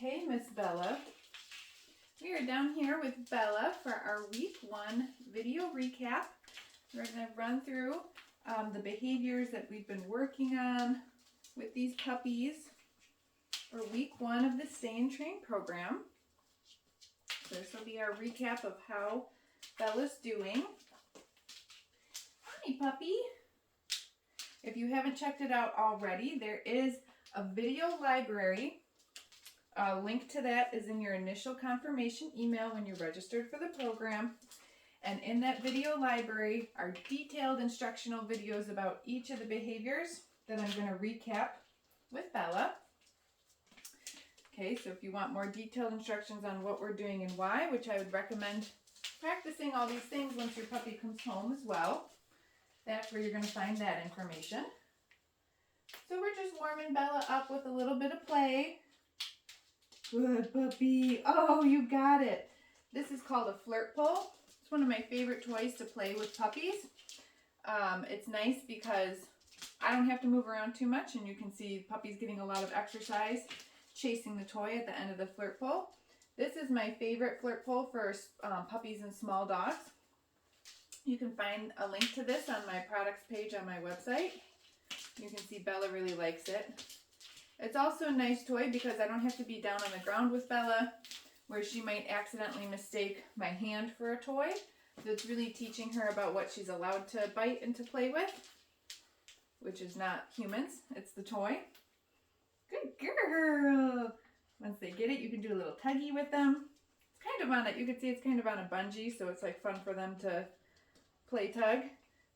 Okay, Miss Bella. We are down here with Bella for our week 1 video recap. We're going to run through the behaviors that we've been working on with these puppies for week 1 of the Stay and Train program. So this will be our recap of how Bella's doing. Hi, puppy. If you haven't checked it out already, there is a video library. A link to that is in your initial confirmation email when you're registered for the program. And in that video library are detailed instructional videos about each of the behaviors that I'm going to recap with Bella. Okay, so if you want more detailed instructions on what we're doing and why, which I would recommend practicing all these things once your puppy comes home as well, that's where you're going to find that information. So we're just warming Bella up with a little bit of play. Good puppy. Oh, you got it. This is called a flirt pole. It's one of my favorite toys to play with puppies. It's nice because I don't have to move around too much, and you can see puppies getting a lot of exercise chasing the toy at the end of the flirt pole. This is my favorite flirt pole for puppies and small dogs. You can find a link to this on my products page on my website. You can see Bella really likes it. It's also a nice toy because I don't have to be down on the ground with Bella where she might accidentally mistake my hand for a toy. So it's really teaching her about what she's allowed to bite and to play with, which is not humans, it's the toy. Good girl. Once they get it, you can do a little tuggy with them. It's kind of on it. You can see it's kind of on a bungee, so it's like fun for them to play tug.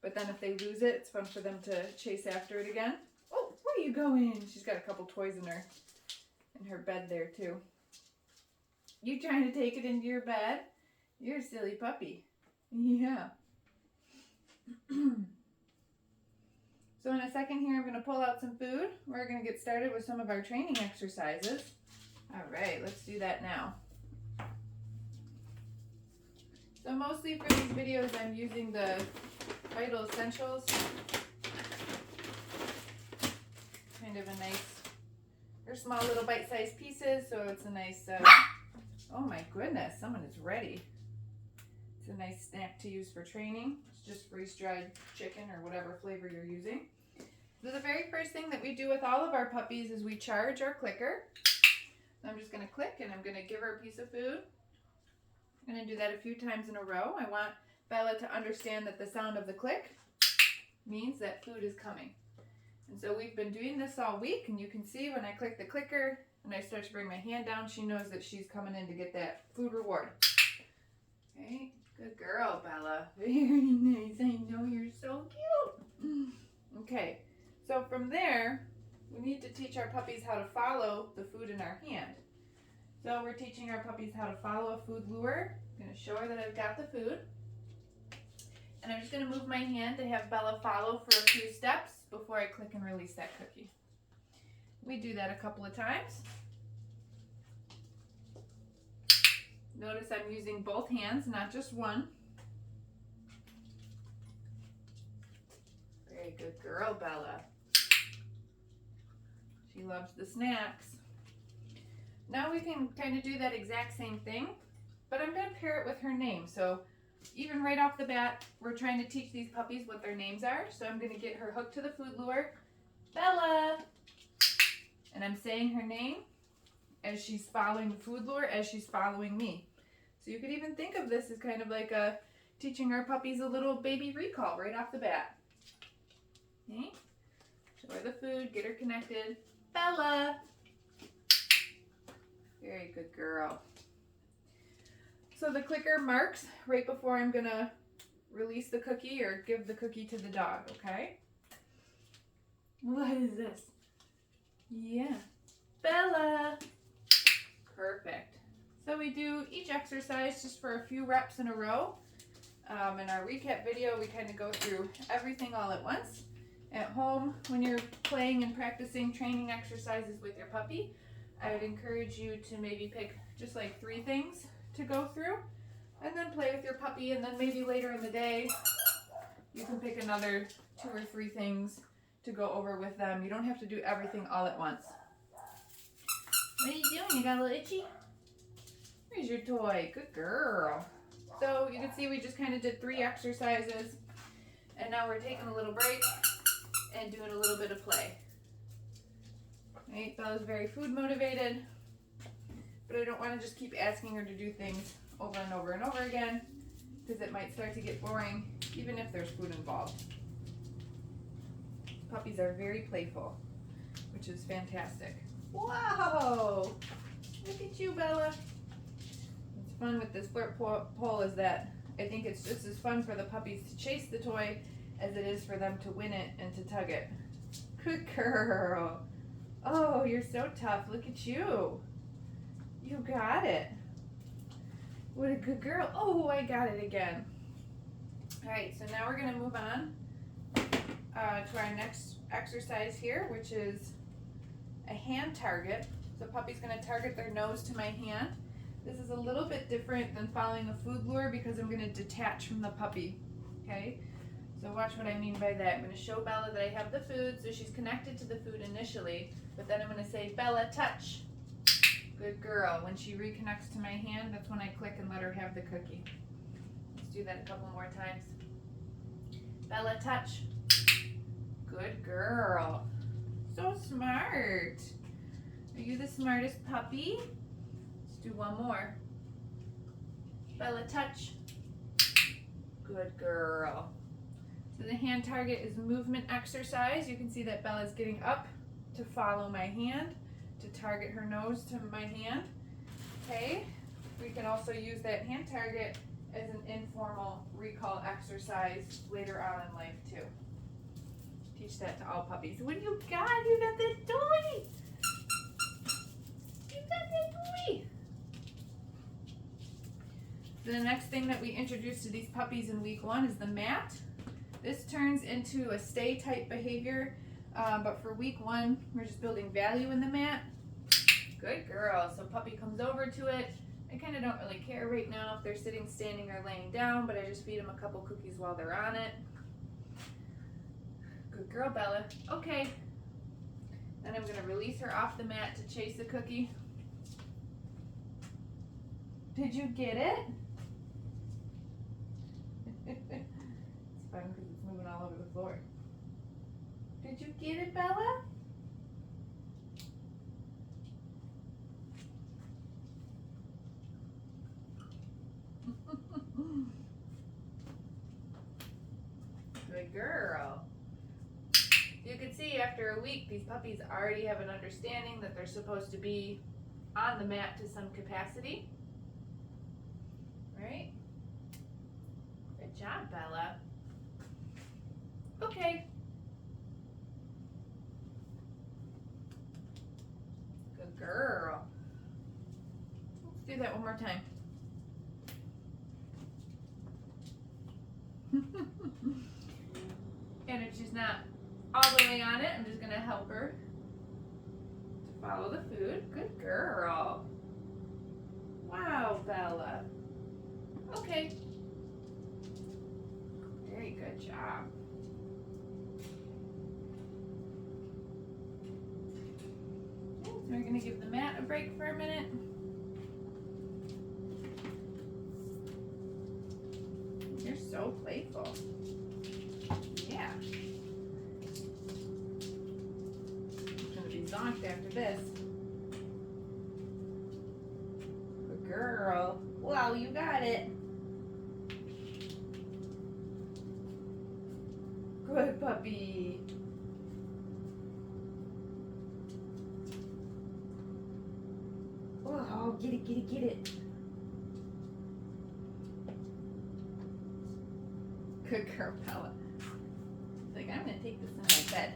But then if they lose it, it's fun for them to chase after it again. Oh, where are you going? She's got a couple toys in her bed there too. You trying to take it into your bed? You're a silly puppy. Yeah. So in a second here, I'm going to pull out some food. We're going to get started with some of our training exercises. All right, let's do that now. So mostly for these videos, I'm using the Vital Essentials. Kind of a nice, they're small little bite-sized pieces, so it's a nice, oh my goodness, someone is ready. It's a nice snack to use for training. It's just freeze-dried chicken or whatever flavor you're using. So the very first thing that we do with all of our puppies is we charge our clicker. I'm just going to click and I'm going to give her a piece of food. I'm going to do that a few times in a row. I want Bella to understand that the sound of the click means that food is coming. And so we've been doing this all week, and you can see when I click the clicker and I start to bring my hand down, she knows that she's coming in to get that food reward. Okay, good girl, Bella. Very nice. I know, you're so cute. Okay, so from there, we need to teach our puppies how to follow the food in our hand. So we're teaching our puppies how to follow a food lure. I'm going to show her that I've got the food. And I'm just going to move my hand to have Bella follow for a few steps before I click and release that cookie. We do that a couple of times. Notice I'm using both hands, not just one. Very good girl, Bella. She loves the snacks. Now we can kind of do that exact same thing, but I'm going to pair it with her name. So even right off the bat, we're trying to teach these puppies what their names are. So I'm going to get her hooked to the food lure. Bella! And I'm saying her name as she's following the food lure, as she's following me. So you could even think of this as kind of like teaching our puppies a little baby recall right off the bat. Okay? Show her the food, get her connected. Bella! Very good girl. So the clicker marks right before I'm going to release the cookie or give the cookie to the dog, okay? What is this? Yeah. Bella! Perfect. So we do each exercise just for a few reps in a row. In our recap video, we kind of go through everything all at once. At home, when you're playing and practicing training exercises with your puppy, I would encourage you to maybe pick just like 3 things to go through and then play with your puppy, and then maybe later in the day you can pick another 2 or 3 things to go over with them. You don't have to do everything all at once. What are you doing? You got a little itchy? Here's your toy. Good girl. So you can see we just kind of did 3 exercises, and now we're taking a little break and doing a little bit of play. Right? Bella's very food motivated, but I don't want to just keep asking her to do things over and over and over again, because it might start to get boring even if there's food involved. Puppies are very playful, which is fantastic. Whoa! Look at you, Bella. What's fun with this flirt pole is that I think it's just as fun for the puppies to chase the toy as it is for them to win it and to tug it. Good girl. Oh, you're so tough. Look at you. You got it. What a good girl. Oh, I got it again. All right, so now we're going to move on to our next exercise here, which is a hand target. So puppy's going to target their nose to my hand. This is a little bit different than following a food lure because I'm going to detach from the puppy. Okay, so watch what I mean by that. I'm going to show Bella that I have the food, so she's connected to the food initially, but then I'm going to say, Bella, touch. Good girl. When she reconnects to my hand, that's when I click and let her have the cookie. Let's do that a couple more times. Bella, touch. Good girl. So smart. Are you the smartest puppy? Let's do one more. Bella, touch. Good girl. So the hand target is movement exercise. You can see that Bella's getting up to follow my hand, to target her nose to my hand. Okay, we can also use that hand target as an informal recall exercise later on in life too. Teach that to all puppies. What do you got? You got the toy! You got the toy! The next thing that we introduce to these puppies in week 1 is the mat. This turns into a stay type behavior, but for week 1, we're just building value in the mat. Good girl. So puppy comes over to it. I kind of don't really care right now if they're sitting, standing, or laying down, but I just feed them a couple cookies while they're on it. Good girl, Bella. Okay. Then I'm going to release her off the mat to chase the cookie. Did you get it? It's fun because it's moving all over the floor. Did you get it, Bella? Good girl. You can see after a week, these puppies already have an understanding that they're supposed to be on the mat to some capacity. Right? Good job, Bella. Okay. Good girl. Let's do that one more time. And if she's not all the way on it, I'm just going to help her to follow the food. Good girl. Wow, Bella. Okay. Very good job. Okay, so we're going to give the mat a break for a minute. You're so playful. Yeah. I'm going to be zonked after this. Good girl. Wow, you got it. Good puppy. Oh, get it, get it, get it. Good girl, Bella. Like, I'm going to take this in my bed.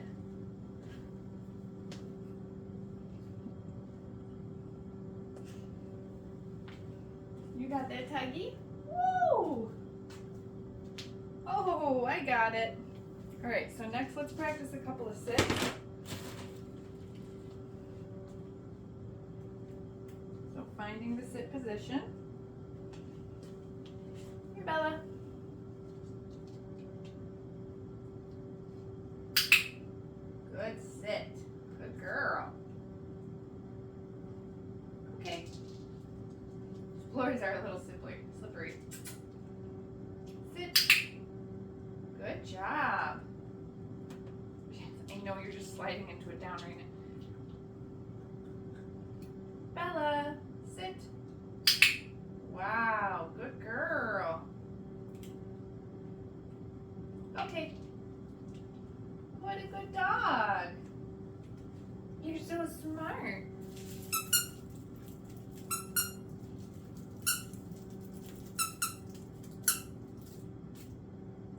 You got that, Tuggy? Woo! Oh, I got it. All right, so next let's practice a couple of sits. So finding the sit position. Here, Bella. Good sit. Good girl. floors are a little slippery. Sit. Good job. I know you're just sliding into it down right now. Bella, sit. Wow, good girl. Okay. What a good dog. You're so smart.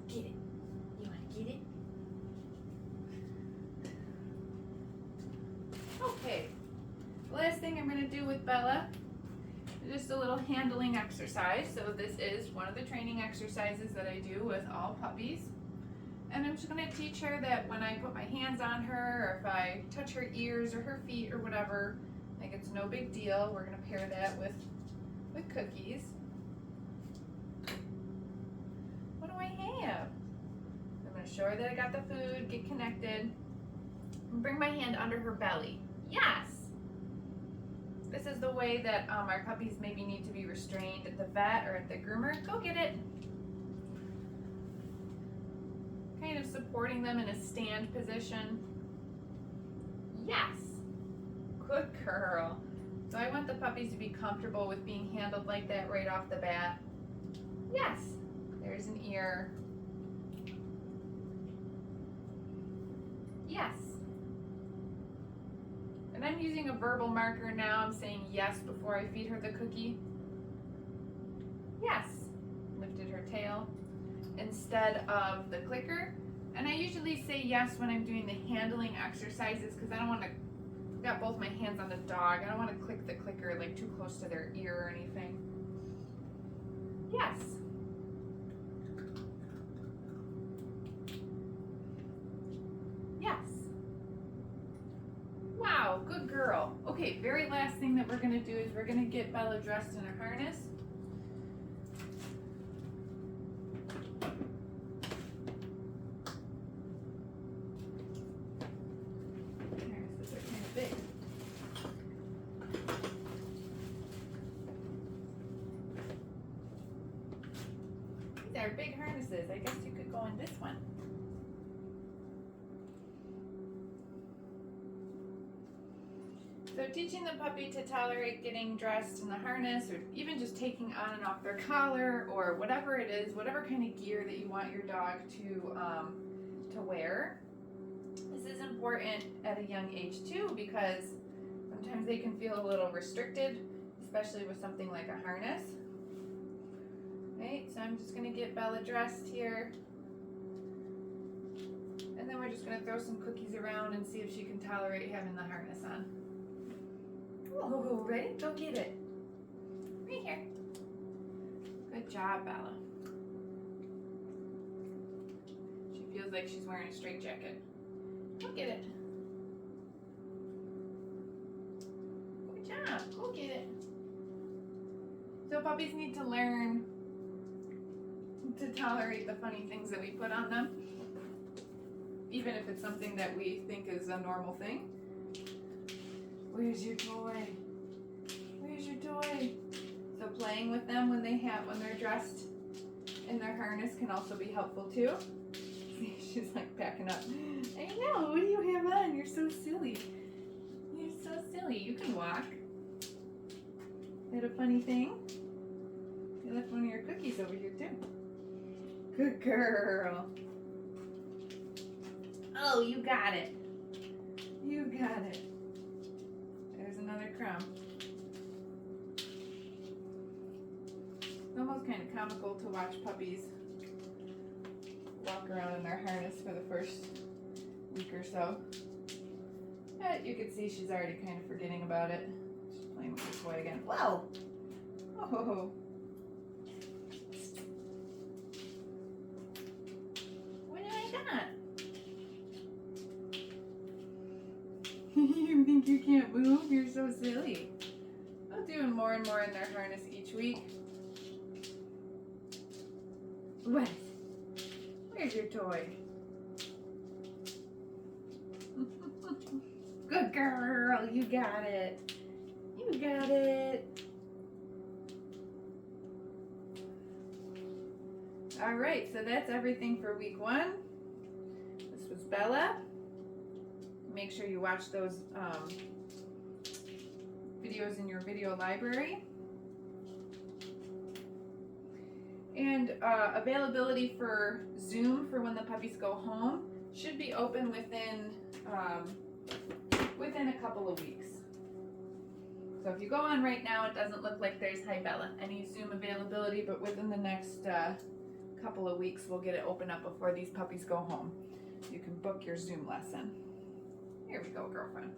Get it. You want to get it? Okay. The last thing I'm going to do with Bella is just a little handling exercise. So this is one of the training exercises that I do with all puppies. And I'm just going to teach her that when I put my hands on her, or if I touch her ears or her feet or whatever, like it's no big deal. We're going to pair that with cookies. What do I have? I'm going to show her that I got the food, get connected, and bring my hand under her belly. Yes! This is the way that our puppies maybe need to be restrained at the vet or at the groomer. Go get it. Kind of supporting them in a stand position. Yes. Good girl. So I want the puppies to be comfortable with being handled like that right off the bat. Yes. There's an ear. Yes. And I'm using a verbal marker now. I'm saying yes before I feed her the cookie. Yes. Lifted her tail instead of the clicker. And I usually say yes when I'm doing the handling exercises because I don't want to, I've got both my hands on the dog. I don't want to click the clicker like too close to their ear or anything. Yes. Yes. Wow, good girl. Okay, very last thing that we're going to do is we're going to get Bella dressed in a harness. Harnesses are kind of big. These are big harnesses. I guess you could go in this one. So teaching the puppy to tolerate getting dressed in the harness, or even just taking on and off their collar, or whatever it is, whatever kind of gear that you want your dog to wear. This is important at a young age too, because sometimes they can feel a little restricted, especially with something like a harness. Right, so I'm just gonna get Bella dressed here. And then we're just gonna throw some cookies around and see if she can tolerate having the harness on. Oh, ready? Go get it. Right here. Good job, Bella. She feels like she's wearing a straitjacket. Go get it. Good job. Go get it. So puppies need to learn to tolerate the funny things that we put on them, even if it's something that we think is a normal thing. Where's your toy? Where's your toy? So playing with them when they're dressed in their harness can also be helpful too. See, she's like backing up. I know, what do you have on? You're so silly. You're so silly. You can walk. Is that a funny thing? You left one of your cookies over here too. Good girl. Oh, you got it. You got it. There's another crumb. It's almost kind of comical to watch puppies walk around in their harness for the first week or so. But you can see she's already kind of forgetting about it. She's playing with the toy again. Whoa! Oh! What do I got? You think you can't move? You're so silly. I'm doing more and more in their harness each week. What? Where's your toy? Good girl, you got it. You got it. All right, so that's everything for week 1. This was Bella. Make sure you watch those videos in your video library. And availability for Zoom for when the puppies go home should be open within a couple of weeks. So if you go on right now, it doesn't look like there's, hi Bella, any Zoom availability, but within the next couple of weeks, we'll get it open up before these puppies go home. You can book your Zoom lesson. Here we go, girlfriend.